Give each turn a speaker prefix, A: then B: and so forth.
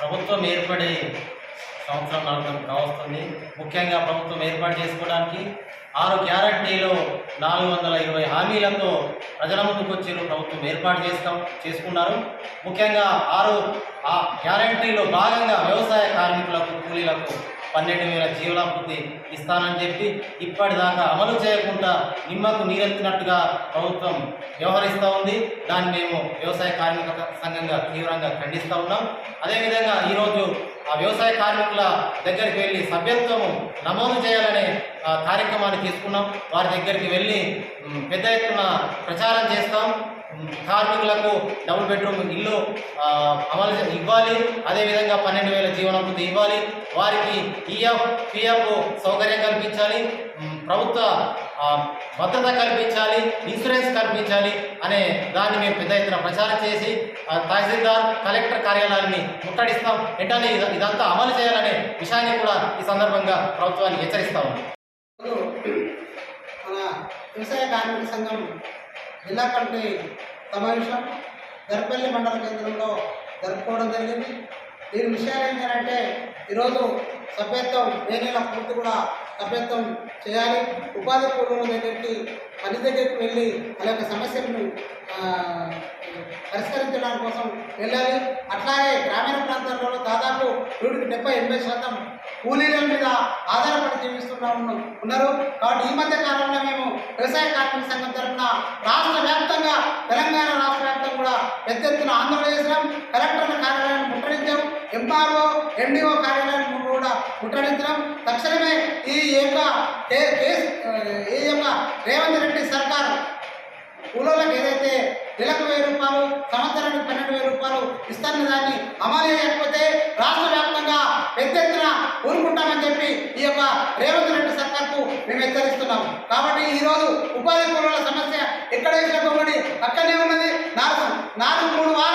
A: ప్రభుత్వం ఏర్పడి సంవత్సరం నలభై కావస్తుంది. ముఖ్యంగా ప్రభుత్వం ఏర్పాటు చేసుకోవడానికి 6 గ్యారంటీలు 420 హామీలతో ప్రజల ముందుకు వచ్చారు. ప్రభుత్వం ఏర్పాటు చేసుకున్నారు. ముఖ్యంగా 6 గ్యారంటీలో భాగంగా వ్యవసాయ కార్మికులకు, కూలీలకు 12,000 జీవనాభివృద్ధి ఇస్తానని చెప్పి ఇప్పటిదాకా అమలు చేయకుండా నిమ్మకు నీరెత్తినట్టుగా ప్రభుత్వం వ్యవహరిస్తూ ఉంది. దాన్ని మేము వ్యవసాయ కార్మిక సంఘంగా తీవ్రంగా ఖండిస్తూ ఉన్నాం. అదేవిధంగా ఈరోజు ఆ వ్యవసాయ కార్మికుల దగ్గరికి వెళ్ళి సభ్యత్వం నమోదు చేయాలనే కార్యక్రమాన్ని తీసుకున్నాం. వారి దగ్గరికి వెళ్ళి పెద్ద ఎత్తున ప్రచారం చేస్తాం. కార్మికులకు డబుల్ బెడ్రూమ్ ఇల్లు అమలు ఇవ్వాలి. అదేవిధంగా 12,000 జీవనాభివృద్ధి ఇవ్వాలి. వారికి పిఎఫ్ సౌకర్యం కల్పించాలి. ప్రభుత్వ భద్రత కల్పించాలి. ఇన్సూరెన్స్ కల్పించాలి అనే దాన్ని మేము పెద్ద ఎత్తున ప్రచారం చేసి తహసీల్దార్, కలెక్టర్ కార్యాలయాన్ని ముట్టడిస్తాం. వెంటనే ఇదంతా అమలు చేయాలనే విషయాన్ని కూడా ఈ సందర్భంగా ప్రభుత్వాన్ని హెచ్చరిస్తాము.
B: మన వ్యవసాయ కార్మిక సంఘం జిల్లా కమిటీ సమావేశం గర్పల్లి మండల కేంద్రంలో జరుపుకోవడం జరిగింది. దీని విషయాలు ఏంటంటే ఈరోజు సభ్యత్వం మే నెల పూర్తి కూడా సభ్యత్వం చేయాలి. ఉపాధి కూలీల దగ్గరికి పని దగ్గరికి వెళ్ళి వాళ్ళ యొక్క సమస్యలను పరిష్కరించడానికి కోసం వెళ్ళాలి. అట్లాగే గ్రామీణ ప్రాంతాల్లో దాదాపు 70-80% కూలీల మీద ఆధారపడి ఉన్నారు. కాబట్టి ఈ మధ్య కాలంలో మేము వ్యవసాయ కార్మిక సంఘం తరఫున రాష్ట్ర వ్యాప్తంగా, తెలంగాణ రాష్ట్ర వ్యాప్తంగా కూడా పెద్ద ఎత్తున ఆందోళన చేసినాం. కలెక్టర్ల కార్యాలయాన్ని ముట్టడించాం. ఎంఆర్ఓ, ఎండిఓ కార్యాలయాన్ని కూడా ముట్టడించడం. తక్షణమే ఈ యొక్క రేవంత్ రెడ్డి సర్కార్ కూలీలకు ఏదైతే నెలకు 1,000 రూపాయలు, సంవత్సరానికి 12,000 రూపాయలు ఇస్తున్న దాన్ని అమలు చేయకపోతే రాష్ట్ర వ్యాప్తంగా పెద్ద ఎత్తున ఊరుకుంటామని చెప్పి ఈ యొక్క రేవంత్ రెడ్డి సర్కార్కు మేము హెచ్చరిస్తున్నాం. కాబట్టి ఈరోజు ఉపాధి కూలీల సమస్య ఎక్కడ వేసిన కొమ్మడి అక్కడనే ఉన్నది. 3 వారాలు